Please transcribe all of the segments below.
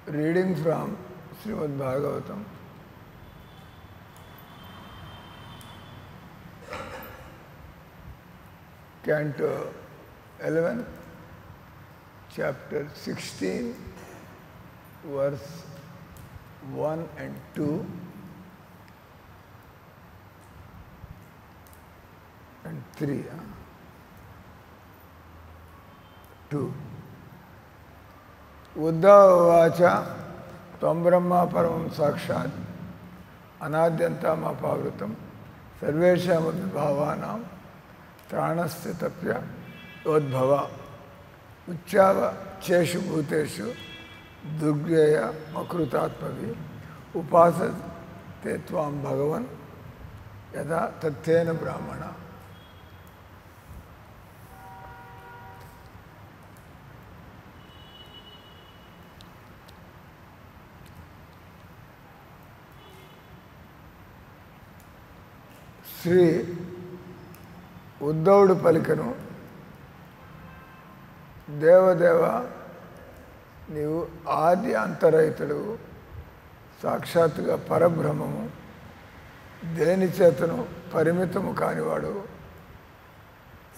Reading from Srimad Bhagavatam, Canto 11, Chapter 16, verse 1 and 2, and 3. 2. ఉద్ధవాచ త్వం బ్రహ్మ పరమం సాక్షాత్ అనాద్యంతమపావృతం సర్వేషామపి భావానాం త్రాణస్థితప్య యోద్భవ ఉచ్చావచేషు భూతేషు దుర్గేయ అకృతాత్మవి ఉపాసతే త్వాం భగవన్ యదా తత్తేన బ్రాహ్మణ. శ్రీ ఉద్ధవుడు పలికను, దేవదేవ నీవు ఆది అంతరహితుడు, సాక్షాత్తుగా పరబ్రహ్మము, దేని చేతను పరిమితము కానివాడు,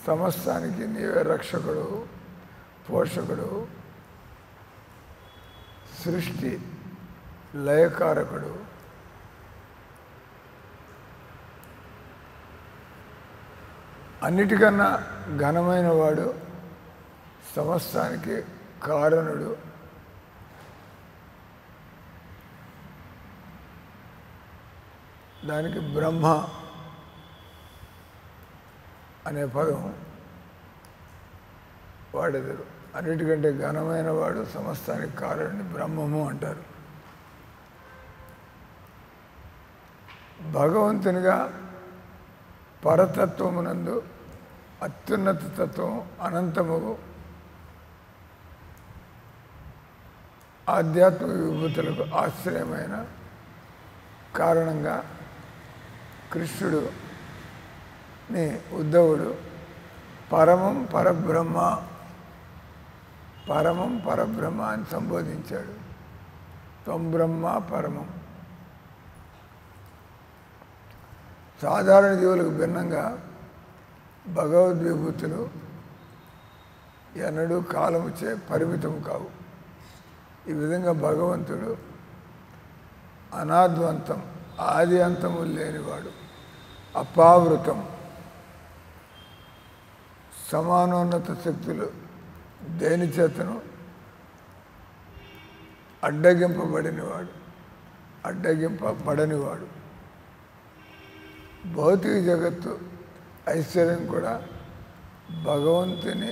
సమస్తానికి నీవే రక్షకుడు, పోషకుడు, సృష్టి లయకారకుడు. అన్నిటికన్నా ఘనమైన వాడు, సమస్తానికి కారణుడు. దానికి బ్రహ్మ అనే పదం వాడెదరు. అన్నిటికంటే ఘనమైన వాడు, సమస్తానికి కారణుని బ్రహ్మము అంటారు. భగవంతునిగా పరతత్వమునందు అత్యున్నత తత్వం అనంతముగు ఆధ్యాత్మిక విభూతులకు ఆశ్రయమైన కారణంగా కృష్ణుడుని ఉద్ధవుడు పరమం పరబ్రహ్మ అని సంబోధించాడు. త్వం బ్రహ్మ పరమం. సాధారణ జీవులకు భిన్నంగా భగవద్విభూతులు ఎన్నడూ కాలముచే పరిమితం కావు. ఈ విధంగా భగవంతుడు అనాద్వంతం, ఆది అంతము లేనివాడు, అపావృతం, సమానోన్నత శక్తులు దేని చేతను అడ్డగింపబడనివాడు. భౌతిక జగత్తు ఐశ్వర్యం కూడా భగవంతుని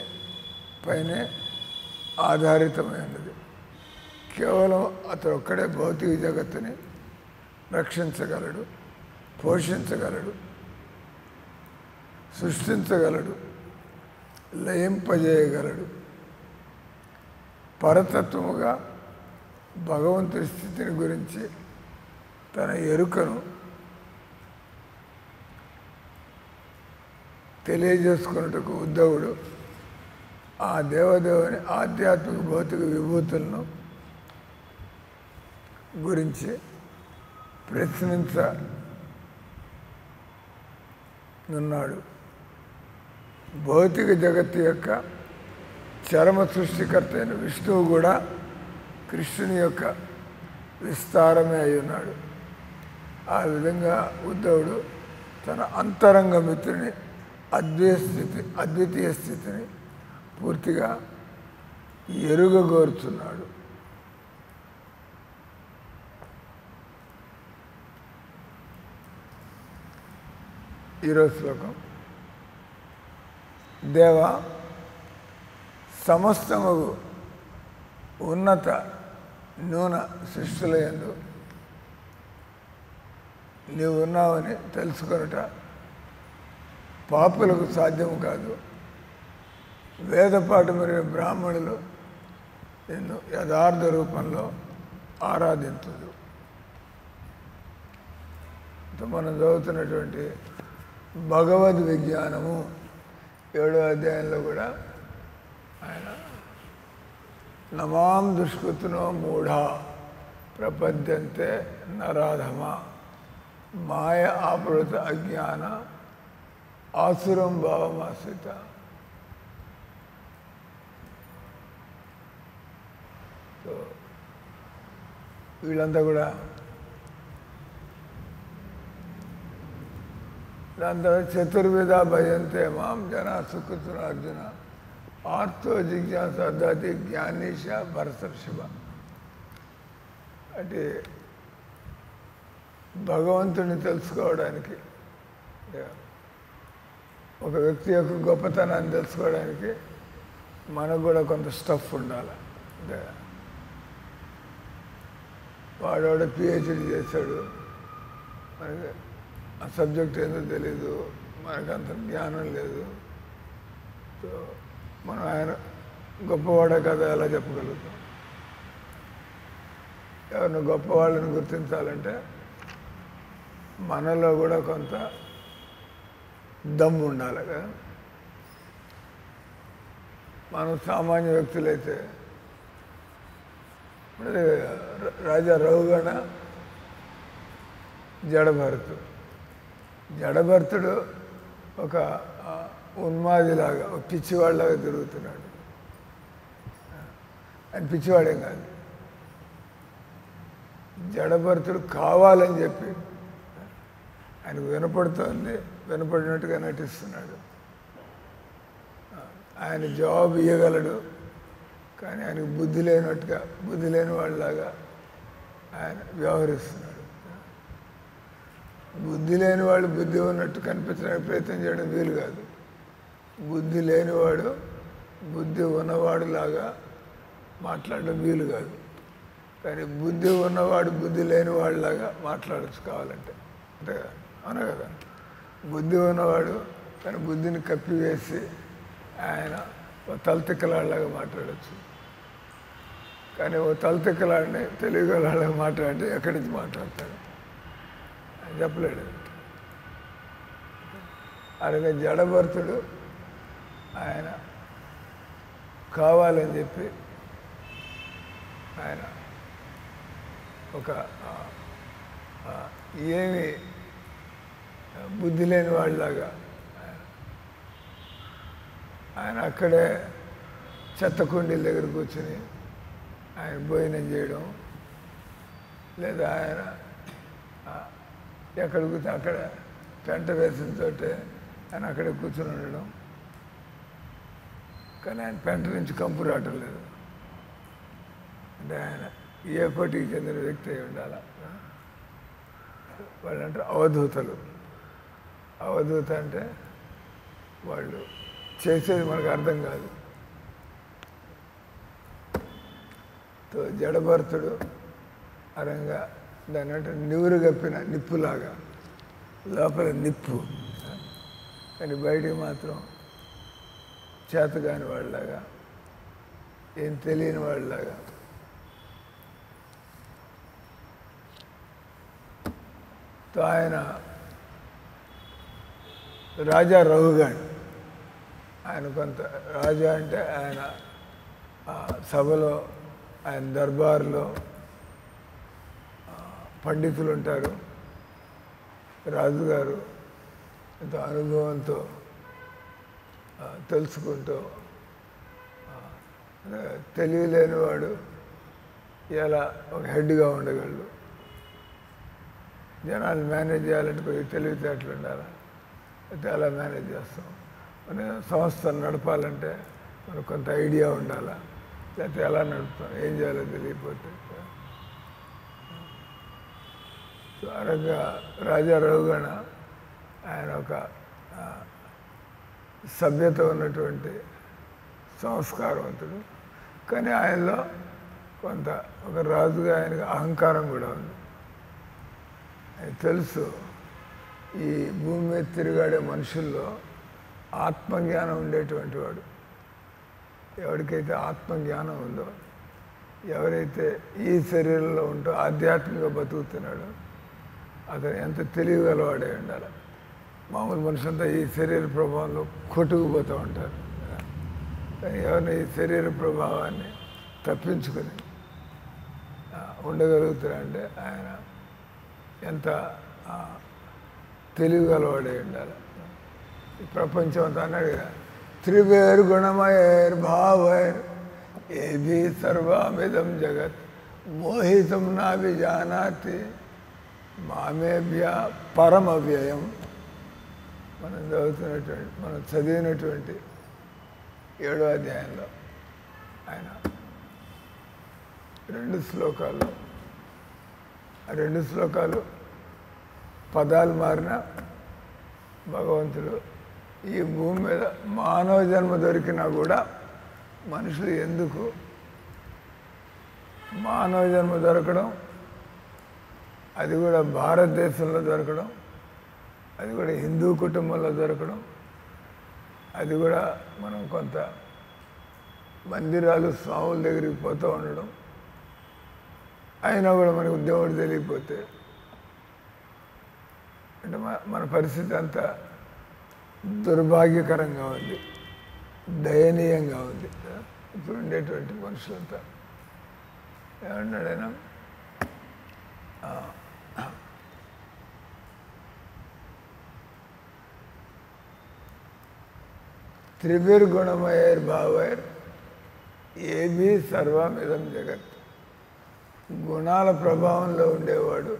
పైనే ఆధారితమైనది. కేవలం అతడు ఒక్కడే భౌతిక జగత్తుని రక్షించగలడు, పోషించగలడు, సృష్టించగలడు, లయింపజేయగలడు. పరతత్వముగా భగవంతుడి స్థితిని గురించి తన ఎరుకను తెలియజేసుకున్నట్టుకు ఉద్ధవుడు ఆ దేవదేవుని ఆధ్యాత్మిక భౌతిక విభూతులను గురించి ప్రశ్నించనున్నాడు. భౌతిక జగత్తు యొక్క చరమ సృష్టికర్త అయిన విష్ణువు కూడా కృష్ణుని యొక్క విస్తారమే అయి ఉన్నాడు. ఆ విధంగా ఉద్ధవుడు తన అంతరంగ మిత్రుని అద్వితీయ స్థితిని పూర్తిగా ఎరుగగోరుతున్నాడు. ఈరోజు శ్లోకం. దేవ, సమస్తము ఉన్నత నూన సృష్టిలయందు నీవు ఉన్నావని తెలుసుకొనుట పాపులకు సాధ్యం కాదు. వేదపాఠ మరియు బ్రాహ్మణులు నిన్ను యథార్థ రూపంలో ఆరాధించదు. మనం చదువుతున్నటువంటి భగవద్ విజ్ఞానము 7వ అధ్యాయంలో కూడా ఆయన నమాం దుష్కృతినో మూఢా ప్రపద్యంతే నరాధమ మాయ ఆపృత అజ్ఞాన ఆసురం భావమాశ్రిత. సో వీళ్ళంతా కూడా దాని తర్వాత చతుర్విధ భజంతే మాం జనా సుకృతున అర్జున ఆర్తో జిజ్ఞాస అద్దాతి జ్ఞానీష భరతర్షభ. అంటే భగవంతుని తెలుసుకోవడానికి, ఒక వ్యక్తి యొక్క గొప్పతనాన్ని తెలుసుకోవడానికి మనకు కూడా కొంత స్టఫ్ ఉండాలి. అంటే వాడవాడు పిహెచ్డి చేశాడు, మనకి ఆ సబ్జెక్ట్ ఏదో తెలీదు, మనకు అంత జ్ఞానం లేదు. సో మనం ఆయన గొప్పవాడే కదా ఎలా చెప్పగలుగుతాం? ఎవరిని గొప్పవాళ్ళని గుర్తించాలంటే మనలో కూడా కొంత దమ్ము ఉండాలి కదా. మనం సామాన్య వ్యక్తులైతే రాజా రఘుగణ జడభరతుడు ఒక ఉన్మాదిలాగా, ఒక పిచ్చివాడిలాగా తిరుగుతున్నాడు. ఆయన పిచ్చివాడేం కాదు, జడభరతుడు కావాలని చెప్పి ఆయనకు వినపడుతోంది, వినపడినట్టుగా నటిస్తున్నాడు. ఆయన జవాబు ఇవ్వగలడు, కానీ ఆయనకు బుద్ధి లేనట్టుగా, బుద్ధి లేని వాళ్ళలాగా ఆయన వ్యవహరిస్తున్నాడు. బుద్ధి లేని వాళ్ళు బుద్ధి ఉన్నట్టు కనిపించడానికి ప్రయత్నం చేయడం వీలు కాదు. బుద్ధి లేనివాడు బుద్ధి ఉన్నవాడులాగా మాట్లాడడం వీలు కాదు. కానీ బుద్ధి ఉన్నవాడు బుద్ధి లేని వాళ్ళలాగా మాట్లాడచ్చు కావాలంటే, అంతే కదా, అవునా కదా. బుద్ధి ఉన్నవాడు తన బుద్ధిని కప్పివేసి ఆయన ఓ తలతిక్కలాడిలాగా మాట్లాడచ్చు. కానీ ఓ తలతిక్కలాడిని తెలివిగలాగా మాట్లాడితే ఎక్కడి నుంచి మాట్లాడతాడు? ఆయన చెప్పలేడు. అలాగే జడభరతుడు ఆయన కావాలని చెప్పి ఆయన ఒక ఏమి బుద్ధి లేని వాళ్ళలాగా ఆయన అక్కడే చెత్త కుండీల దగ్గర కూర్చుని ఆయన భోజనం చేయడం, లేదా ఆయన ఎక్కడ కూర్చొని అక్కడ పెంట వేసిన చోటే ఆయన అక్కడే కూర్చొని ఉండడం. కానీ ఆయన పెంట నుంచి కంపు రావటం లేదు. అంటే ఆయన ఏ కోటికి చెందిన వ్యక్తి అయి ఉండాలి. వాళ్ళంటే అవధూతలు. అవధూత అంటే వాళ్ళు చేసేది మనకు అర్థం కాదు. జడభరతుడు అరంగా దాని అంటే నివురు గప్పిన నిప్పులాగా, లోపల నిప్పు కానీ బయటికి మాత్రం చేతగాని వాళ్ళలాగా, ఏం తెలియని వాళ్ళలాగా. ఆయన రాజా రఘుగణ్, ఆయన కొంత రాజా అంటే ఆయన సభలో, ఆయన దర్బార్లో పండితులు ఉంటారు. రాజుగారు ఎంతో అనుభవంతో తెలుసుకుంటూ, తెలివి లేనివాడు ఎలా ఒక హెడ్గా ఉండగలడు, జనాలు మేనేజ్ చేయాలంటే కొద్దిగా తెలివితేటలు ఉండాలి, అయితే ఎలా మేనేజ్ చేస్తాం. మన సంస్థను నడపాలంటే మనకు కొంత ఐడియా ఉండాలా, లేకపోతే ఎలా నడుపుతాం, ఏం చేయాలో తెలియకపోతే. సో అరగా రాజా రఘుగణ ఆయన ఒక సభ్యత ఉన్నటువంటి సంస్కారవంతుడు. కానీ ఆయనలో కొంత ఒక రాజుగా ఆయనకు అహంకారం కూడా ఉంది. ఆయన తెలుసు ఈ భూమి మీద తిరిగాడే మనుషుల్లో ఆత్మజ్ఞానం ఉండేటువంటి వాడు, ఎవరికైతే ఆత్మజ్ఞానం ఉందో, ఎవరైతే ఈ శరీరంలో ఉంటో ఆధ్యాత్మిక బతుకుతున్నాడో అతను ఎంత తెలియగలవాడే ఉండాలి. మామూలు మనుషులంతా ఈ శరీర ప్రభావంలో కొట్టుకుపోతూ ఉంటారు. కానీ ఎవరిని ఈ శరీర ప్రభావాన్ని తప్పించుకుని ఉండగలుగుతారంటే ఆయన ఎంత తెలివి గలవాడై ఉండాలి. ఈ ప్రపంచం అంతా అన్నాడు కదా, త్రివేర్ గుణమయేర్ భావైర్ ఏది సర్వమిదం జగత్ మోహితం నా విజానాతి మామేభ్య పరమవ్యయం. మనం చదివినటువంటి 7వ అధ్యాయంలో ఆయన 2 శ్లోకాల్లో, ఆ 2 శ్లోకాలు పదాలు మారిన భగవంతుడు ఈ భూమి మీద మానవ జన్మ దొరికినా కూడా మనుషులు ఎందుకు మానవ జన్మ దొరకడం, అది కూడా భారతదేశంలో దొరకడం, అది కూడా హిందూ కుటుంబంలో దొరకడం, అది కూడా మనం కొంత మందిరాలు స్వాముల దగ్గరికి పోతూ ఉండడం, అయినా కూడా మనకు దేవుడు తెలియకపోతే అంటే మన పరిస్థితి అంతా దుర్భాగ్యకరంగా ఉంది, దయనీయంగా ఉంది. ఇప్పుడు ఉండేటువంటి మనుషులంతా ఏమన్నాడు ఆయన, త్రిభిర్ గుణమయేర్ భావైర్ ఏబీ సర్వమిదం జగత్. గుణాల ప్రభావంలో ఉండేవాడు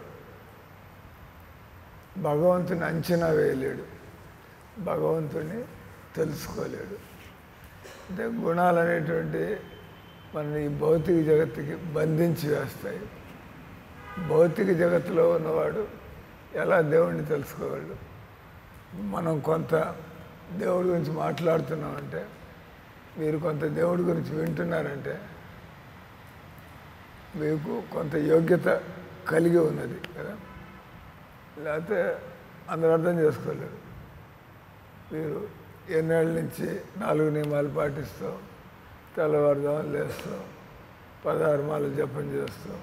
భగవంతుని అంచనా వేయలేడు, భగవంతుని తెలుసుకోలేడు. అంటే గుణాలు అనేటువంటి మన ఈ భౌతిక జగత్తుకి బంధించి వేస్తాయి. భౌతిక జగత్తులో ఉన్నవాడు ఎలా దేవుణ్ణి తెలుసుకోగలడు? మనం కొంత దేవుడి గురించి మాట్లాడుతున్నామంటే, మీరు కొంత దేవుడి గురించి వింటున్నారంటే మీకు కొంత యోగ్యత కలిగి ఉన్నది కదా, లేకపోతే అందరూ అర్థం చేసుకోలేరు. మీరు ఎన్నేళ్ళ నుంచి 4 నియమాలు పాటిస్తూ, తెల్లవారుదామని లేస్తూ, 16 మాలు జపం చేస్తూ,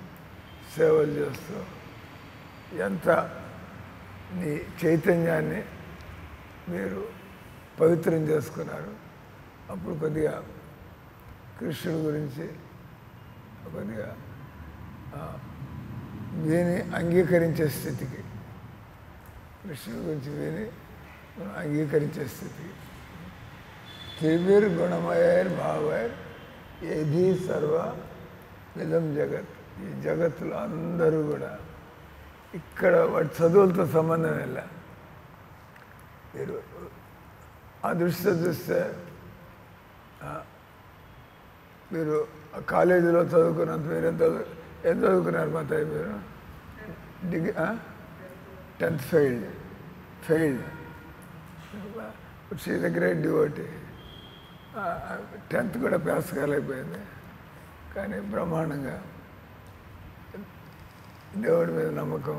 సేవలు చేస్తూ, ఎంత నీ చైతన్యాన్ని మీరు పవిత్రం చేసుకున్నారు. అప్పుడు కొద్దిగా కృష్ణుడి గురించి కొద్దిగా విని అంగీకరించే స్థితికి, కృష్ణుడి గురించి విని అంగీకరించే స్థితికి. త్రిభిర్ గుణమయేర్ భావైర్ ఏది సర్వ విధం జగత్. ఈ జగత్తులో అందరూ కూడా ఇక్కడ వాటి చదువులతో సంబంధం వెళ్ళా. మీరు ఆ దృష్టితో చూస్తే మీరు కాలేజీలో చదువుకున్నంత మీరు ఏం చదువుకున్నారు మాతాయి? మీరు degree 10th failed. She's a great devotee. 10th కూడా పాస్ కాలేకపోయింది, కానీ బ్రహ్మాండంగా దేవుడి మీద నమ్మకం,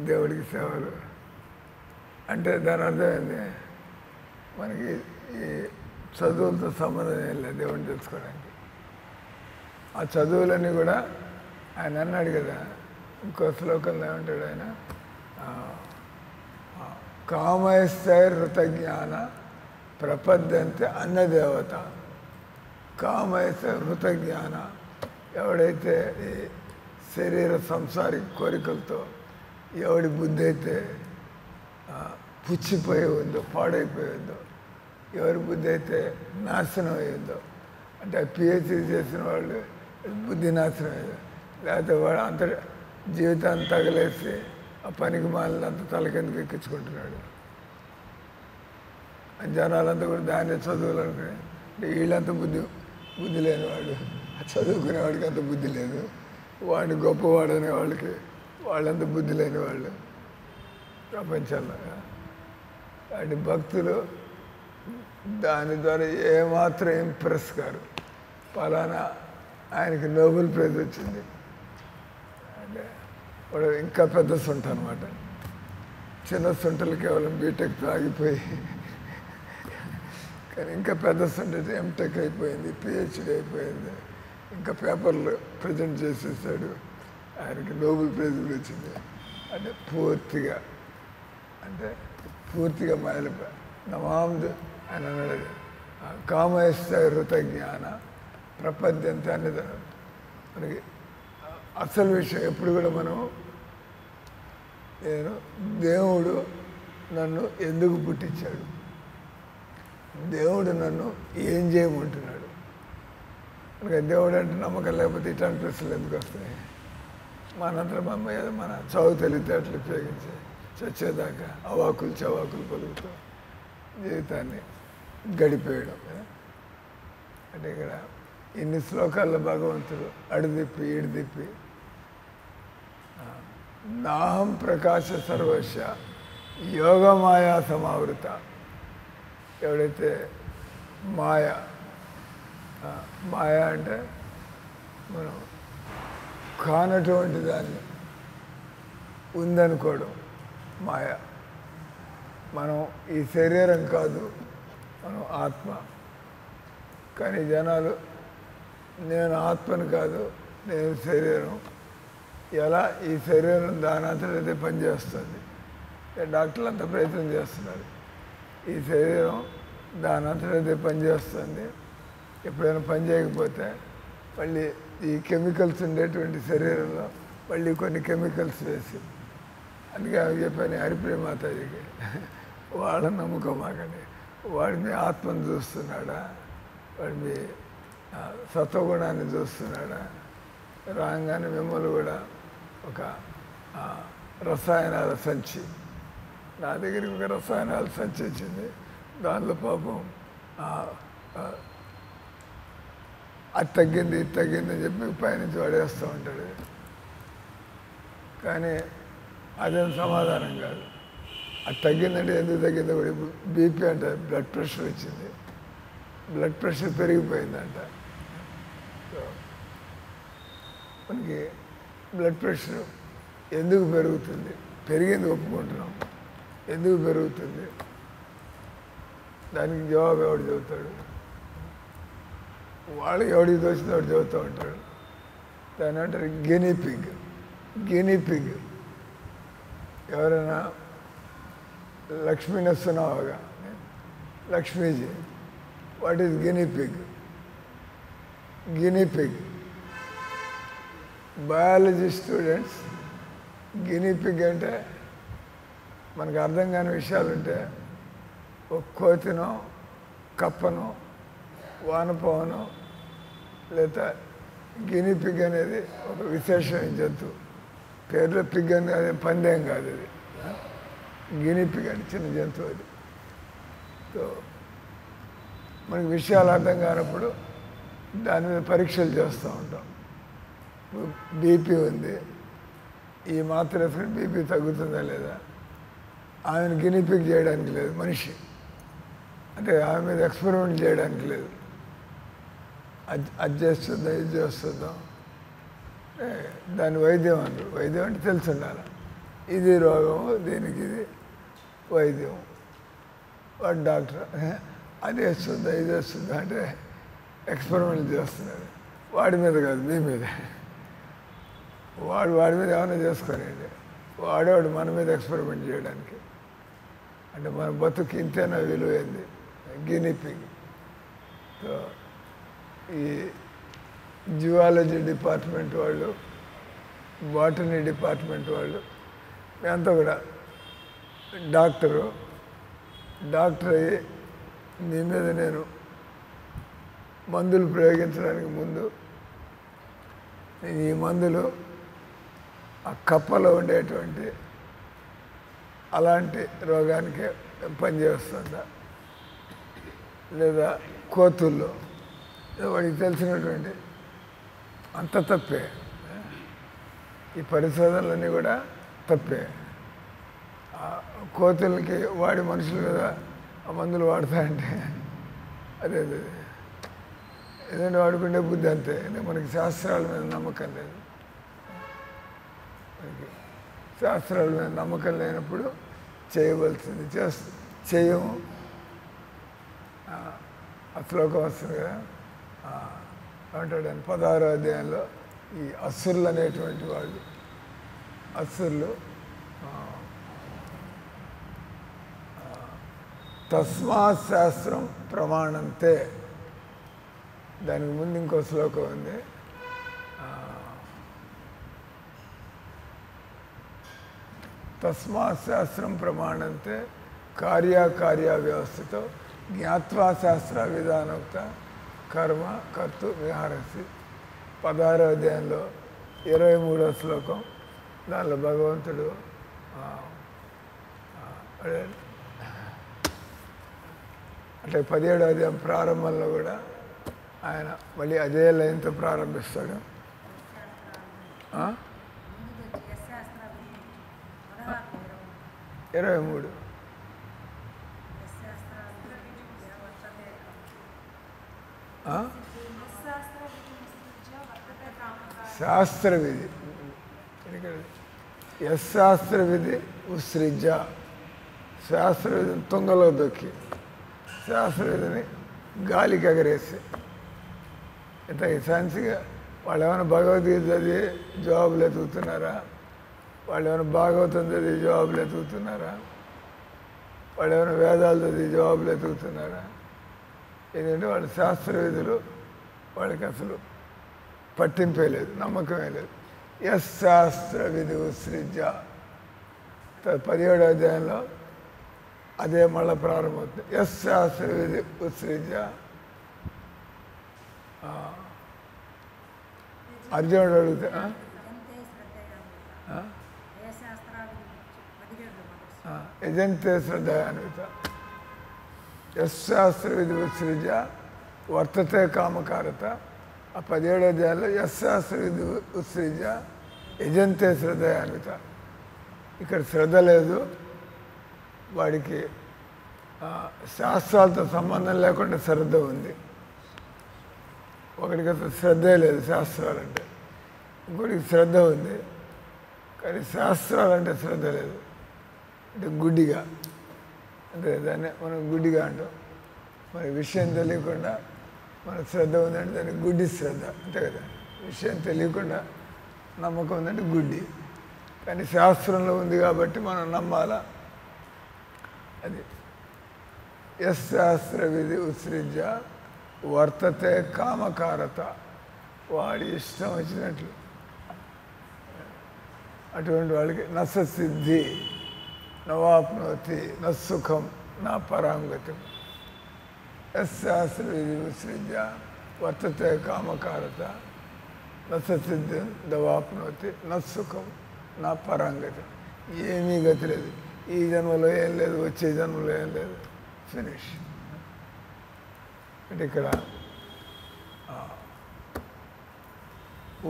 దేవుడికి సేవలు. అంటే దాని అర్థం ఏంది? మనకి ఈ చదువులతో సంబంధం ఏం లేదు దేవుడిని తెలుసుకోవడానికి. ఆ చదువులన్నీ కూడా ఆయన అన్నాడు కదా, ఇంకో శ్లోకంలో ఏమంటాడు ఆయన, కామయస్థైర్ హృతజ్ఞాన ప్రపద్యంతే అన్నదేవత. కామయస్థైర్ హృతజ్ఞాన, ఎవడైతే ఈ శరీర సంసారిక కోరికలతో ఎవడి బుద్ధి అయితే పుచ్చిపోయి ఉందో, పాడైపోయి ఉందో, ఎవరి బుద్ధి అయితే నాశనం అయ్యిందో, అంటే పిహెచ్డీ చేసిన వాళ్ళు బుద్ధి నాశనం అయ్యేది, లేకపోతే వాడు అంత జీవితాన్ని తగలేసి ఆ పనికి మాలంతా తలకెందుకు ఎక్కించుకుంటున్నాడు. జనాలంతా కూడా దాన్ని చదువులు అనుకుని, అంటే వీళ్ళంతా బుద్ధి లేనివాడు, చదువుకునేవాడికి అంత బుద్ధి లేదు, వాడిని గొప్పవాడు అనే వాళ్ళకి వాళ్ళంతా బుద్ధి లేని వాళ్ళు ప్రపంచంలో. వాటి భక్తులు దాని ద్వారా ఏమాత్రం ఇంప్రెస్ కారు. పలానా ఆయనకి నోబెల్ ప్రైజ్ వచ్చింది అంటే వాడు ఇంకా పెద్ద సొంట అనమాట. చిన్న సొంటలు కేవలం బీటెక్తో ఆగిపోయి, కానీ ఇంకా పెద్ద సొంట ఎంటెక్ అయిపోయింది, పిహెచ్డీ అయిపోయింది, ఇంకా పేపర్లు ప్రజెంట్ చేసేసాడు, ఆయనకి నోబెల్ ప్రైజ్ కూడా వచ్చింది. అంటే పూర్తిగా మాయలిపోయి నమాందు ఆయన అన్నాడు, కామయస్థ హృతజ్ఞాన ప్రపంచంతో అనేది మనకి అసలు విషయం ఎప్పుడు కూడా మనం దేవుడు నన్ను ఎందుకు పుట్టించాడు, దేవుడు నన్ను ఏం చేయమంటున్నాడు. మనకి దేవుడు అంటే నమ్మకం లేకపోతే ఇట్లాంటి ప్రశ్నలు ఎందుకు వస్తాయి? మనంతరం అమ్మ మన చదువు తెలివితేటలు ఉపయోగించి చచ్చేదాకా అవాకులు చవాకులు పలుకుతూ జీవితాన్ని గడిపేయడం. అంటే ఇక్కడ ఇన్ని శ్లోకాల్లో భగవంతుడు అడిదిప్పి ఈడిదిప్పి నాహం ప్రకాశ సర్వస్య యోగమాయా సమావృత. ఎవడైతే మాయ అంటే మనం కానటువంటి దాన్ని ఉందనుకోవడం మాయ. మనం ఈ శరీరం కాదు, మనం ఆత్మ. కానీ జనాలు నేను ఆత్మను కాదు, నేను శరీరం. ఎలా ఈ శరీరం దానంతటైతే పనిచేస్తుంది. డాక్టర్లు అంత ప్రయత్నం చేస్తున్నారు. ఈ శరీరం దానంతటైతే పనిచేస్తుంది. ఎప్పుడైనా పని చేయకపోతే మళ్ళీ ఈ కెమికల్స్ ఉండేటువంటి శరీరంలో మళ్ళీ కొన్ని కెమికల్స్ వేసి, అందుకే అవి చెప్పాను హరిప్రియ మాతాజీకి, వాళ్ళని నమ్ముకోమాకండి. వాడి మీ ఆత్మను చూస్తున్నాడా, వాడి మీ సత్వగుణాన్ని చూస్తున్నాడా? రాగానే మిమ్మల్ని కూడా ఒక రసాయనాల సంచి, నా దగ్గరికి ఒక రసాయనాల సంచి వచ్చింది. దానిలో పాపం అది తగ్గింది ఇది తగ్గింది అని చెప్పి పైనుంచి పడేస్తూ ఉంటాడు. కానీ అదేం సమాధానం కాదు. అది తగ్గిందంటే ఎందుకు తగ్గిందో కూడా బీపీ అంట, బ్లడ్ ప్రెషర్ వచ్చింది, బ్లడ్ ప్రెషర్ పెరిగిపోయిందంట. మనకి బ్లడ్ ప్రెషర్ ఎందుకు పెరుగుతుంది? పెరిగింది ఒప్పుకుంటున్నాం, ఎందుకు పెరుగుతుంది? దానికి జవాబు ఎవడు చెబుతాడు? వాళ్ళు ఎవడికి తోచింది వాడు చెబుతూ ఉంటాడు. దాని అంటారు గినీపిగ్. గినీపిగ్ ఎవరైనా లక్ష్మీ నస్తున్నావుగా, Lakshmiji, what is guinea pig? Guinea pig biology students guinea pig అంటే మనకు అర్థం కాని విషయాలుంటే ఒక కోతినో కప్పనో వానపావనో లేదా గినీపిగ్ అనేది ఒక విశేషమైన జంతువు. పేరులో పిగ్ అని అదే పందేం కాదు, అది గినీపిగ్ అంటే చిన్న జంతువు. అది సో మనకి విషయాలు అర్థం కానప్పుడు దాని మీద పరీక్షలు చేస్తూ ఉంటాం. బీపీ ఉంది, ఈ మాత్ర వేసుకుని బీపీ తగ్గుతుందా లేదా? ఆమెను గినీపిక్ చేయడానికి లేదు మనిషి, అంటే ఆమె మీద ఎక్స్పెరిమెంట్ చేయడానికి లేదు. అది చేస్తుందా ఇది చేస్తుందా, దాని వైద్యం అంటారు. వైద్యం అంటే తెలిసి ఉండాలి, ఇది రోగము, దీనికి ఇది వైద్యం. వాడు డాక్టర్ అది వేస్తుందా ఇది వేస్తుందా అంటే ఎక్స్పెరిమెంట్ చేస్తున్నాడు. వాడి మీద కాదు, మీ మీద. వాడి మీద ఏమైనా చేసుకోనండి, వాడేవాడు మన మీద ఎక్స్పెరిమెంట్ చేయడానికి. అంటే మన బతుకు ఇంతేనా విలువైంది? గినీపిగ్. సో ఈ జువాలజీ డిపార్ట్మెంట్ వాళ్ళు, బాటనీ డిపార్ట్మెంట్ వాళ్ళు, మేమంతా కూడా డాక్టర్ అయ్యి మీ మీద నేను మందులు ప్రయోగించడానికి ముందు ఈ మందులు ఆ కప్పలో ఉండేటువంటి అలాంటి రోగానికే పనిచేస్తుందా, లేదా కోతుల్లో వాడికి తెలిసినటువంటి అంత తప్పే. ఈ పరిశోధనలన్నీ కూడా తప్పే. కోతులకి వాడి మనుషుల మీద ఆ మందులు వాడతాయంటే అదే ఏదంటే వాడుకుంటే బుద్ధి అంతే. మనకి శాస్త్రాల మీద నమ్మకం లేదు. మనకి శాస్త్రాల మీద నమ్మకం లేనప్పుడు చేయవలసింది చేయము. ఆ శ్లోకం వస్తుంది కదా, ఏమంటాడు 16వ అధ్యాయంలో ఈ అసురులు అనేటువంటి వాళ్ళు, అసురులు తస్మాత్ శాస్త్రం ప్రమాణంతే. దానికి ముందు ఇంకో శ్లోకం ఉంది. తస్మాత్ శాస్త్రం ప్రమాణంతే కార్యకార్య వ్యవస్థతో జ్ఞాత్వా శాస్త్ర విధానోక్త కర్మ కర్తు విహారసి. 16వ అధ్యాయంలో 23వ శ్లోకం. దానిలో భగవంతుడు అట్లా 17వ అధ్యాయం ప్రారంభంలో కూడా ఆయన మళ్ళీ అదే లైన్తో ప్రారంభిస్తాడు. 23 శాస్త్ర విధి. శాస్త్ర విధి ఉత్సృజ్య. శాస్త్ర విధిని తుంగలో దొక్కి శాస్త్ర విధిని గాలికి ఎగరేసి. ఇంత సైన్స్గా వాళ్ళు ఏమైనా భగవద్గీత చదివి జవాబులు ఎతుకుతున్నారా? వాళ్ళు ఏమైనా భాగవతం చదివి జవాబులు ఎతుకుతున్నారా? వాళ్ళు ఏమైనా వేదాలు చదివి జవాబులు ఎతుకుతున్నారా? ఎందుకంటే వాళ్ళ శాస్త్ర విధులు వాళ్ళకి అసలు పట్టింపే లేదు, నమ్మకమే లేదు. శాస్త్ర విధి ఉత్సృజ్య. 17వ అధ్యాయంలో అదే మళ్ళీ ప్రారంభమవుతుంది. శాస్త్ర విధి ఉత్సృజ్య. అర్జునుడు అడిగితే యజంతే శ్రద్ధయాన్విత. శాస్త్ర విధి ఉత్సృజ్య వర్తతే కామకారత. ఆ 17వ అధ్యాయంలో శాస్త్ర విధి ఉత్సృజ్య యజంతే శ్రద్ధయాన్విత. ఇక్కడ శ్రద్ధ లేదు, వాడికి శాస్త్రాలతో సంబంధం లేకుండా శ్రద్ధ ఉంది. ఒకడికి అసలు శ్రద్ధే లేదు శాస్త్రాలంటే, ఇంకోటికి శ్రద్ధ ఉంది కానీ శాస్త్రాలంటే శ్రద్ధ లేదు. అంటే గుడ్డిగా, అంటే దాన్ని మనం గుడ్డిగా అంటాం. మన విషయం తెలియకుండా మన శ్రద్ధ ఉందంటే దాన్ని గుడ్డి శ్రద్ధ అంతే కదా. విషయం తెలియకుండా నమ్మకం ఉందంటే గుడ్డి, కానీ శాస్త్రంలో ఉంది కాబట్టి మనం నమ్మాలా. అది శాస్త్ర విధి ఉత్సృజ్య వర్తతే కామకారత. వాడి ఇష్టం వచ్చినట్లు అటువంటి వాళ్ళకి నస సిద్ధి నవాప్నోతి నసుఖం నా పరాంగతం. శాస్త్ర విధి ఉత్సృజ్య వర్తతే కామకారత నస సిద్ధి దవాప్నోతి నసుఖం నా పరాంగతం. ఏమీ గతి లేదు, ఈ జన్మలో ఏం లేదు, వచ్చే జన్మలో ఏం లేదు, ఫినిష్. అంటే ఇక్కడ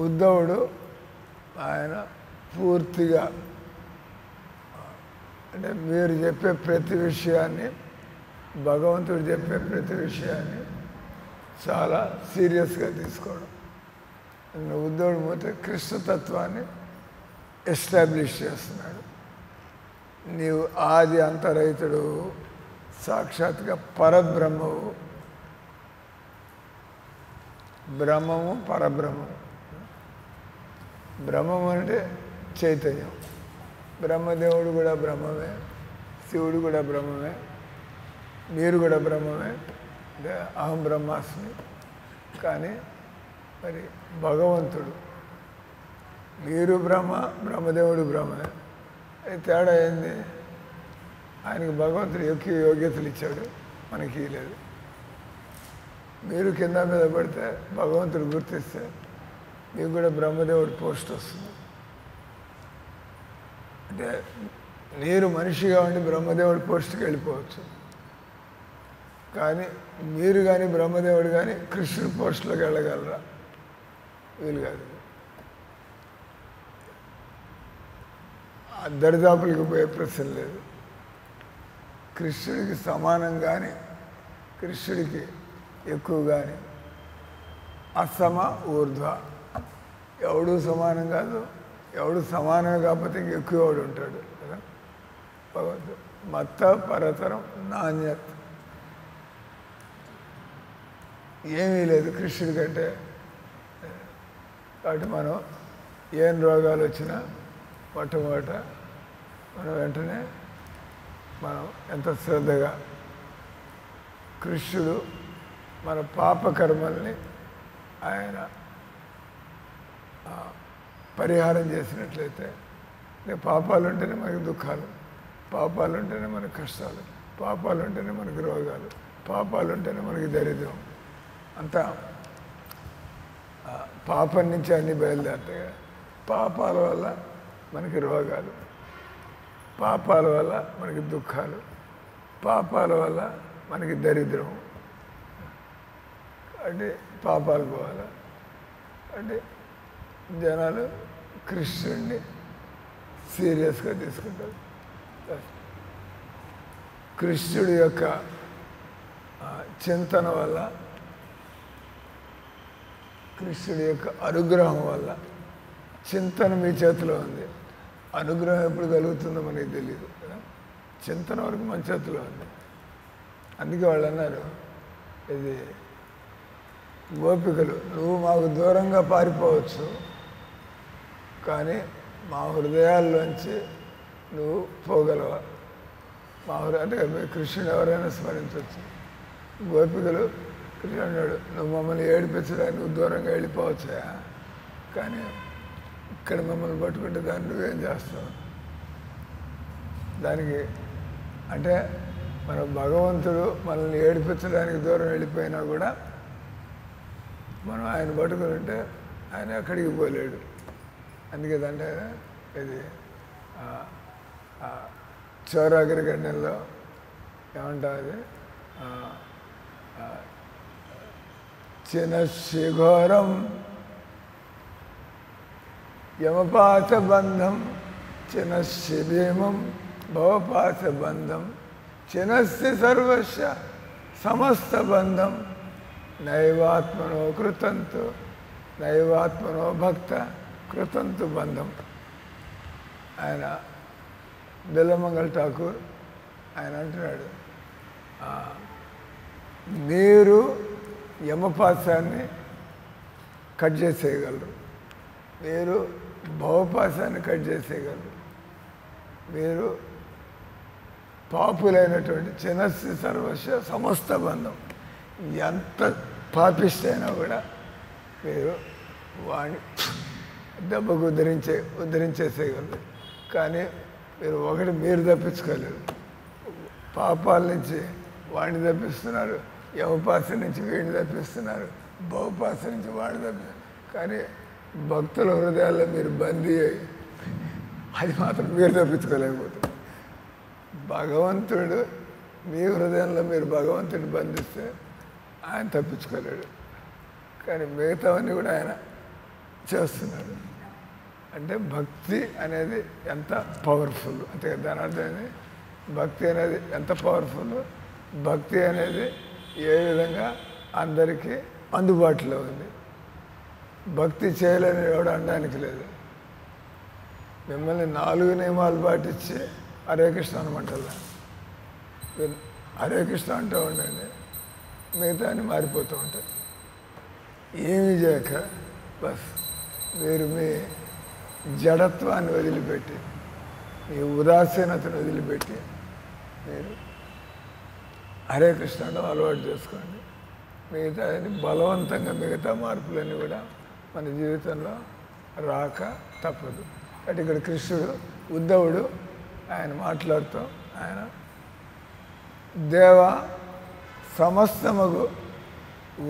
ఉద్ధవుడు ఆయన పూర్తిగా అంటే మీరు చెప్పే ప్రతి విషయాన్ని, భగవంతుడు చెప్పే ప్రతి విషయాన్ని చాలా సీరియస్గా తీసుకోవడం. ఉద్ధవుడు పోతే కృష్ణతత్వాన్ని ఎస్టాబ్లిష్ చేస్తున్నాడు. నీవు ఆది అంతరహితుడు, సాక్షాత్గా పరబ్రహ్మవు. బ్రహ్మము పరబ్రహ్మము. బ్రహ్మము అంటే చైతన్యం. బ్రహ్మదేవుడు కూడా బ్రహ్మమే, శివుడు కూడా బ్రహ్మమే, మీరు కూడా బ్రహ్మమే. అంటే అహం బ్రహ్మాస్మి. కానీ మరి భగవంతుడు, మీరు బ్రహ్మ, బ్రహ్మదేవుడు బ్రహ్మే. అది తేడా ఏంది? ఆయనకి భగవంతుడు ఎక్కువ యోగ్యతలు ఇచ్చాడు, మనకి లేదు. మీరు కింద మీద పడితే భగవంతుడు గుర్తిస్తే మీకు కూడా బ్రహ్మదేవుడి పోస్ట్ వస్తుంది. అంటే మీరు మనిషిగా ఉండి బ్రహ్మదేవుడి పోస్ట్కి వెళ్ళిపోవచ్చు, కానీ మీరు కానీ బ్రహ్మదేవుడు కానీ కృష్ణుడి పోస్టులోకి వెళ్ళగలరా? వీలు కాదు. దరిదాపులకు పోయే ప్రశ్న లేదు. కృష్ణుడికి సమానం కానీ కృష్ణుడికి ఎక్కువ కానీ అసమ ఊర్ధ్వ. ఎవడు సమానం కాదు, ఎవడు సమానమే కాకపోతే ఇంకెక్కువ వాడు ఉంటాడు కదా. భగవంతుడు మత్త పరతరం నాణ్యత ఏమీ లేదు కృష్ణుడి కంటే. కాబట్టి మనం ఏం రోగాలు వచ్చినా మొట్టమొదట మనం వెంటనే మనం ఎంత శ్రద్ధగా కృష్ణుడు మన పాపకర్మల్ని ఆయన పరిహారం చేసినట్లయితే పాపాలు ఉంటేనే మనకి దుఃఖాలు, పాపాలు ఉంటేనే మనకి కష్టాలు, పాపాలు ఉంటేనే మనకి రోగాలు, పాపాలు ఉంటేనే మనకి దరిద్రం. అంతా పాపం నుంచి అన్నీ బయలుదేరుతాయి. పాపాల వల్ల మనకి రోగాలు, పాపాల వల్ల మనకి దుఃఖాలు, పాపాల వల్ల మనకి దరిద్రం. అంటే పాపాలు పోవాలి అంటే జనాలు కృష్ణుడిని సీరియస్గా తీసుకుంటారు. కృష్ణుడి యొక్క చింతన వల్ల, కృష్ణుడి యొక్క అనుగ్రహం వల్ల, చింతన మీ చేతిలో ఉంది, అనుగ్రహం ఎప్పుడు కలుగుతుందో మనకి తెలియదు కదా. చింతన వరకు మన చేతిలో ఉంది. అందుకే వాళ్ళు అన్నారు, ఇది గోపికలు, నువ్వు మాకు దూరంగా పారిపోవచ్చు కానీ మా హృదయాల్లోంచి నువ్వు పోగలవా. మా అంటే కృష్ణుడు ఎవరైనా స్మరించవచ్చు. గోపికలు కృష్ణుడు అన్నాడు, నువ్వు మమ్మల్ని ఏడిపించడానికి నువ్వు దూరంగా వెళ్ళిపోవచ్చా, కానీ ఇక్కడ మమ్మల్ని పట్టుకుంటే దాన్ని నువ్వేం చేస్తావు. దానికి అంటే మన భగవంతుడు మనల్ని ఏడిపించడానికి దూరం వెళ్ళిపోయినా కూడా మనం ఆయన పట్టుకుని ఉంటే ఆయన ఎక్కడికి పోలేడు. అందుకే అంటే ఇది చౌరాగిరి గండంలో ఏమంటుంది, చినశిఘోరం యమపాత బంధం చినశిభీమం భవపాత బంధం చినస్య సర్వస్య సమస్త బంధం నైవాత్మనో కృతంతు నైవాత్మనో భక్త కృతంతు బంధం. ఆయన బిల్లమంగళ ఠాకూర్ ఆయన అంటున్నాడు, మీరు యమపాశాన్ని కట్ చేసేయగలరు, మీరు భవపాశాన్ని కట్ చేసేయగలరు, మీరు పాపులైనటువంటి చినస్య సర్వస్య సమస్త బంధం, ఎంత పాపిష్టైనా కూడా మీరు వాడిని దెబ్బకు ఉద్ధరించేసేయగలరు. కానీ మీరు ఒకటి మీరు తప్పించుకోలేరు. పాపాల నుంచి వాడిని తప్పిస్తున్నారు, యమపాస నుంచి వీడిని తప్పిస్తున్నారు, భవపాస నుంచి వాడిని తప్పిస్తున్నారు. కానీ భక్తుల హృదయాల్లో మీరు బందీ అయ్యి అది మాత్రం మీరు తప్పించుకోలేకపోతారు. భగవంతుడు మీ హృదయంలో మీరు భగవంతుడిని బంధిస్తే ఆయన తప్పించుకోలేడు. కానీ మిగతావన్నీ కూడా ఆయన చేస్తున్నాడు. అంటే భక్తి అనేది ఎంత పవర్ఫుల్, అంతే దాని అర్థం భక్తి అనేది ఎంత పవర్ఫుల్, భక్తి అనేది ఏ విధంగా అందరికీ అందుబాటులో ఉంది. భక్తి చేయలేని ఎవడు అనడానికి లేదు. మిమ్మల్ని 4 నియమాలు పాటించి హరే కృష్ణ అనమంటల్లా, మీరు హరే కృష్ణ అంటూ ఉండండి, మిగతా అని మారిపోతూ ఉంటాయి. ఏమీ చేయక బస్ మీరు మీ జడత్వాన్ని వదిలిపెట్టి, మీ ఉదాసీనతను వదిలిపెట్టి మీరు హరే కృష్ణ అలవాటు చేసుకోండి. మిగతా బలవంతంగా మిగతా మార్పులన్నీ కూడా మన జీవితంలో రాక తప్పదు. అంటే ఇక్కడ కృష్ణుడు ఉద్ధవుడు ఆయన మాట్లాడుతూ ఆయన దేవ సమస్తముగు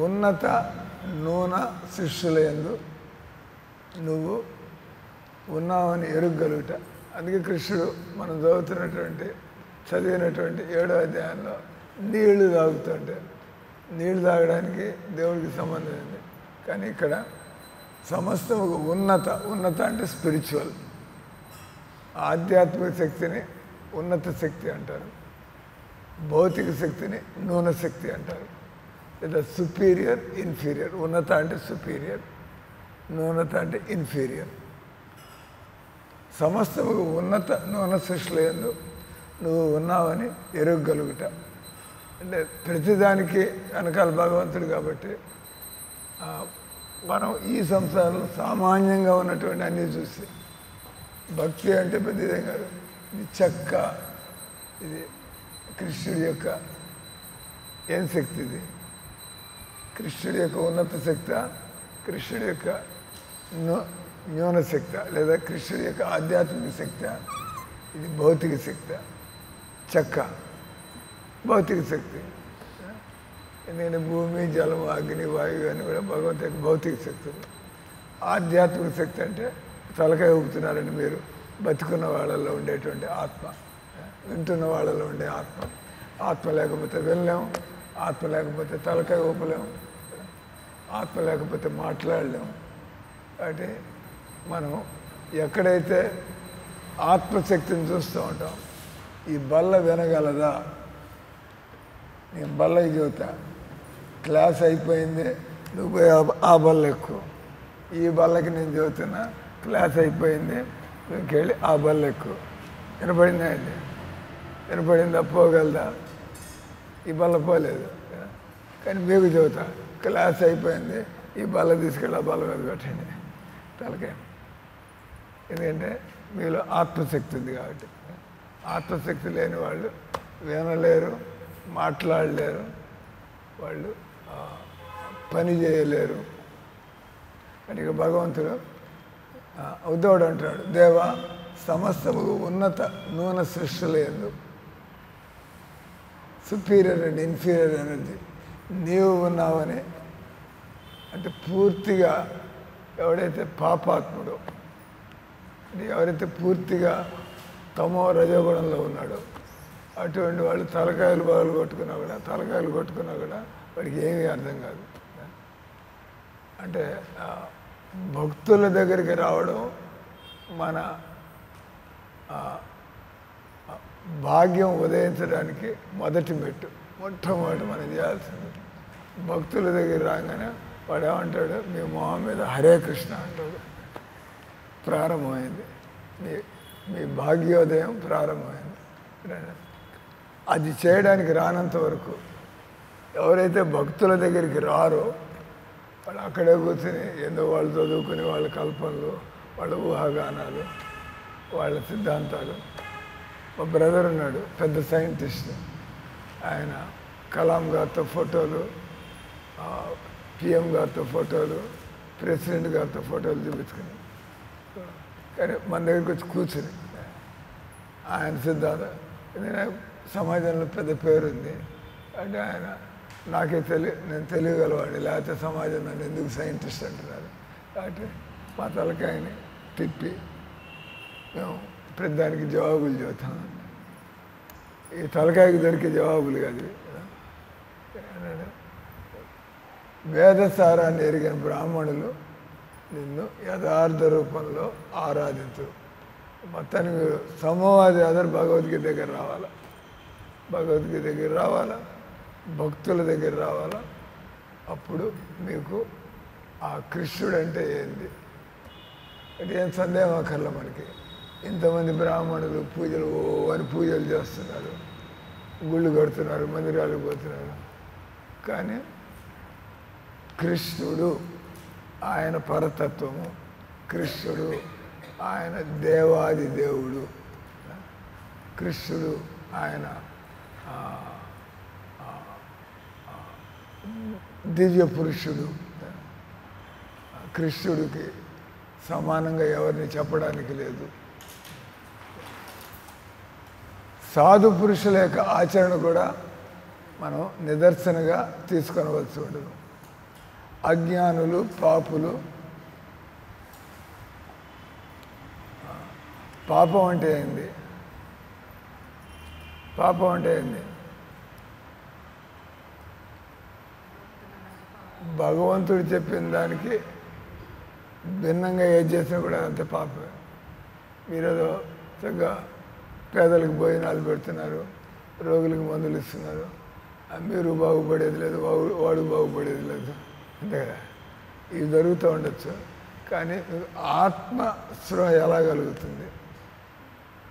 ఉన్నత నూన శిష్యుల యందు నువ్వు ఉన్నావని ఎరుగలుగుట. అందుకే కృష్ణుడు మనం చదివినటువంటి 7వ అధ్యాయంలో నీళ్లు తాగుతుంటే, నీళ్లు తాగడానికి దేవుడికి సంబంధం ఉంది. కానీ ఇక్కడ సమస్తము ఉన్నత అంటే స్పిరిచువల్, ఆధ్యాత్మిక శక్తిని ఉన్నత శక్తి అంటారు, భౌతిక శక్తిని నూన శక్తి అంటారు. లేదా సుపీరియర్ ఇన్ఫీరియర్. ఉన్నత అంటే సుపీరియర్, నూనత అంటే ఇన్ఫీరియర్. సమస్తము ఉన్నత నూన సృష్టిలో యందు నువ్వు ఉన్నావని ఎరుగలుగుట. అంటే ప్రతిదానికి వెనకాల భగవంతుడు కాబట్టి మనం ఈ సంసారంలో సామాన్యంగా ఉన్నటువంటి అన్నీ చూసి భక్తి అంటే పెద్దదేం కాదు, ఇది చెక్క, ఇది కృష్ణుడి యొక్క ఏం శక్తి, ఇది కృష్ణుడి యొక్క ఉన్నత శక్తి కృష్ణుడి యొక్క న్యూన శక్తి లేదా కృష్ణుడి యొక్క ఆధ్యాత్మిక శక్తి, ఇది భౌతిక శక్తి. చెక్క భౌతిక శక్తి. ఎందుకంటే భూమి, జలము, అగ్ని, వాయువు అని కూడా భగవంతు యొక్క భౌతిక శక్తులు. ఆధ్యాత్మిక శక్తి అంటే తలకాయ ఊపుతున్నారని మీరు బతుకున్న వాళ్ళల్లో ఉండేటువంటి ఆత్మ, వింటున్న వాళ్ళలో ఉండే ఆత్మ. ఆత్మ లేకపోతే వినలేము, ఆత్మ లేకపోతే తలకాయ ఊపలేము, ఆత్మ లేకపోతే మాట్లాడలేము. కాబట్టి మనం ఎక్కడైతే ఆత్మశక్తిని చూస్తూ ఉంటాం, ఈ బల్ల వినగలదా? నేను బల్లకి చెబుతా, క్లాస్ అయిపోయింది, నువ్వు పోయి ఆ బల్ల ఎక్కువ. ఈ బల్లకి నేను చెబుతున్నా, క్లాస్ అయిపోయింది, నువ్వుకెళ్ళి ఆ బల్ల ఎక్కువ. వినపడిందా అండి? వినపడిందా? పోగలదా? ఈ బల్ల పోలేదు. కానీ మీకు చెబుతా, క్లాస్ అయిపోయింది, ఈ బల్ల తీసుకెళ్ళి ఆ బల్ల మీద పెట్టండి తలకాయ. ఎందుకంటే మీలో ఆత్మశక్తి ఉంది కాబట్టి. ఆత్మశక్తి లేని వాళ్ళు వినలేరు, మాట్లాడలేరు, వాళ్ళు పని చేయలేరు. అని భగవంతుడు ఉద్ధవుడు అంటాడు, దేవా సమస్తము ఉన్నత నూనె సృష్టిలేదు, సుపీరియర్ అండ్ ఇన్ఫీరియర్ ఎనర్జీ నీవు ఉన్నావని. అంటే పూర్తిగా ఎవడైతే పాపాత్ముడో, అంటే ఎవరైతే పూర్తిగా తమో రజోగుణంలో ఉన్నాడో, అటువంటి వాళ్ళు తలకాయలు కొట్టుకున్నా కూడా వాడికి ఏమీ అర్థం కాదు. అంటే భక్తుల దగ్గరికి రావడం మన భాగ్యం ఉదయించడానికి మొదటి మెట్టు. మొట్టమొదటి మనం చేయాల్సింది భక్తుల దగ్గర రాగానే వాడు ఏమంటాడు, మీ మొహం మీద హరే కృష్ణ అంటాడు. ప్రారంభమైంది మీ భాగ్యోదయం ప్రారంభమైంది. అది చేయడానికి రానంత వరకు ఎవరైతే భక్తుల దగ్గరికి రారో వాళ్ళు అక్కడే కూర్చొని ఏదో వాళ్ళు చదువుకుని వాళ్ళ కల్పనలు, వాళ్ళ ఊహాగానాలు, వాళ్ళ సిద్ధాంతాలు. మా బ్రదర్ ఉన్నాడు, పెద్ద సైంటిస్ట్. ఆయన కలాం గారితో ఫోటోలు, పిఎం గారితో ఫోటోలు, ప్రెసిడెంట్ గారితో ఫోటోలు చూపించుకుని, కానీ మన దగ్గరికి వచ్చి కూర్చుని ఆయన సిద్ధాంతం. ఎందుకంటే సమాజంలో పెద్ద పేరుంది అంటే ఆయన నాకే నేను తెలియగలవాడిని, లేకపోతే సమాజం నన్ను ఎందుకు సైంటిస్ట్ అంటున్నారు. కాబట్టి మా తలకాయని తిప్పి మేము ప్రతిదానికి జవాబులు చెబుతాం. ఈ తలకాయకి దొరికే జవాబులు కాదు. వేదసారాన్ని ఎరిగిన బ్రాహ్మణులు నిన్ను యథార్థ రూపంలో ఆరాధించు. మొత్తానికి మీరు సమవాది అందరూ భగవద్గీత దగ్గర రావాలా, భగవద్గీత దగ్గర రావాలా, భక్తుల దగ్గర రావాలా. అప్పుడు మీకు ఆ కృష్ణుడు అంటే ఏంది అంటే ఏం సందేహం అక్కర్ల. మనకి ఇంతమంది బ్రాహ్మణులు పూజలు అని పూజలు చేస్తున్నారు, గుళ్ళు కడుతున్నారు, మందిరాలకు పోతున్నారు. కానీ కృష్ణుడు ఆయన పరతత్వము, కృష్ణుడు ఆయన దేవాది దేవుడు, కృష్ణుడు ఆయన దివ్య పురుషుడు. కృష్ణుడికి సమానంగా ఎవరిని చెప్పడానికి లేదు. సాధు పురుషుల యొక్క ఆచరణ కూడా మనం నిదర్శనగా తీసుకొనవలసి ఉండదు. అజ్ఞానులు, పాపులు, పాపం అంటే ఏంది? పాపం అంటే ఏంది? భగవంతుడు చెప్పిన దానికి భిన్నంగా ఏది చేసినా కూడా అంతే పాపమే. మీరేదో చక్కగా పేదలకు భోజనాలు పెడుతున్నారు, రోగులకు మందులు ఇస్తున్నారు, మీరు బాగుపడేది లేదు, వాడు బాగుపడేది లేదు, అంతే కదా. ఇవి జరుగుతూ ఉండొచ్చు. కానీ ఆత్మస్పృహ ఎలా కలుగుతుంది?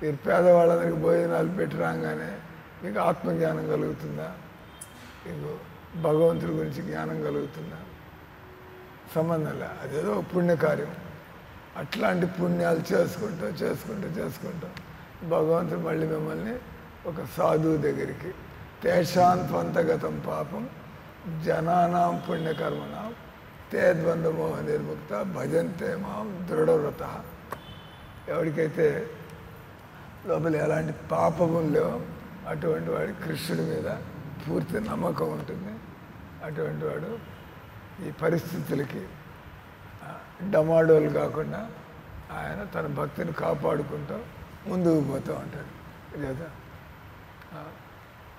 మీరు పేదవాళ్ళందరికీ భోజనాలు పెట్టి రాగానే మీకు ఆత్మజ్ఞానం కలుగుతుందా? మీకు భగవంతుడి గురించి జ్ఞానం కలుగుతుందా? సంబంధం లే. అదేదో పుణ్యకార్యం. అట్లాంటి పుణ్యాలు చేసుకుంటూ భగవంతుడు మళ్ళీ మిమ్మల్ని ఒక సాధువు దగ్గరికి, తేషాన్ పంతగతం పాపం జనానాం పుణ్యకర్మనాం తే ద్వంద్వమోహ నిర్ముక్త భజంతే మాం దృఢవ్రత. ఎవరికైతే లోపల ఎలాంటి పాపము లేవో అటువంటి వాడి కృష్ణుడి మీద పూర్తి నమ్మకం ఉంటుంది. అటువంటి వాడు ఈ పరిస్థితులకి డమాడోలు కాకుండా ఆయన తన భక్తిని కాపాడుకుంటూ ముందుకు పోతూ ఉంటాడు కదా.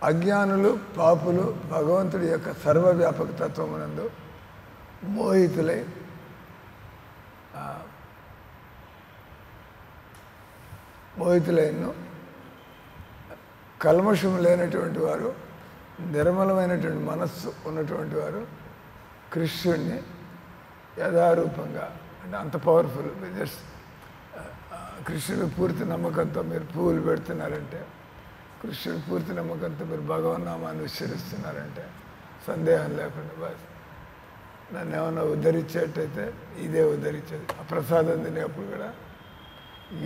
అజ్ఞానులు పాపులు భగవంతుడి యొక్క సర్వవ్యాపక తత్వమునందు మోహితులై మోహితులైన కల్మషం లేనటువంటి వారు, నిర్మలమైనటువంటి మనస్సు ఉన్నటువంటి వారు కృష్ణుడిని యథారూపంగా, అంటే అంత పవర్ఫుల్. జస్ట్ కృష్ణుడు పూర్తి నమ్మకంతో మీరు పువ్వులు పెడుతున్నారంటే, కృష్ణుడు పూర్తి నమ్మకంతో మీరు భగవన్నామాన్ని ఉచ్చరిస్తున్నారంటే సందేహం లేకుండా బస్ నన్ను ఏమన్నా ఉద్ధరించేటైతే ఇదే ఉద్ధరించేది. ఆ ప్రసాదం తినేప్పుడు కూడా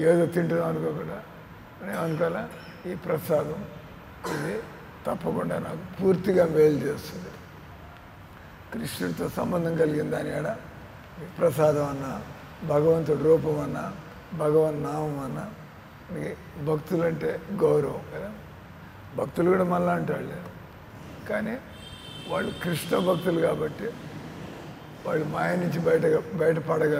ఏదో తింటున్నాం అనుకోకుండా ఏమనుకోవాలా, ఈ ప్రసాదం ఇది తప్పకుండా నాకు పూర్తిగా మేలు చేస్తుంది. కృష్ణుడితో సంబంధం కలిగిన దాని ఆడ ప్రసాదం అన్నా, భగవంతుడి రూపం అన్నా, భగవన్ నామం అన్నా, భక్తులంటే గౌరవం కదా. భక్తులు కూడా మళ్ళా అంటాడు, కానీ వాళ్ళు కృష్ణ భక్తులు కాబట్టి వాళ్ళు మాయ నుంచి బయటపడగలరు.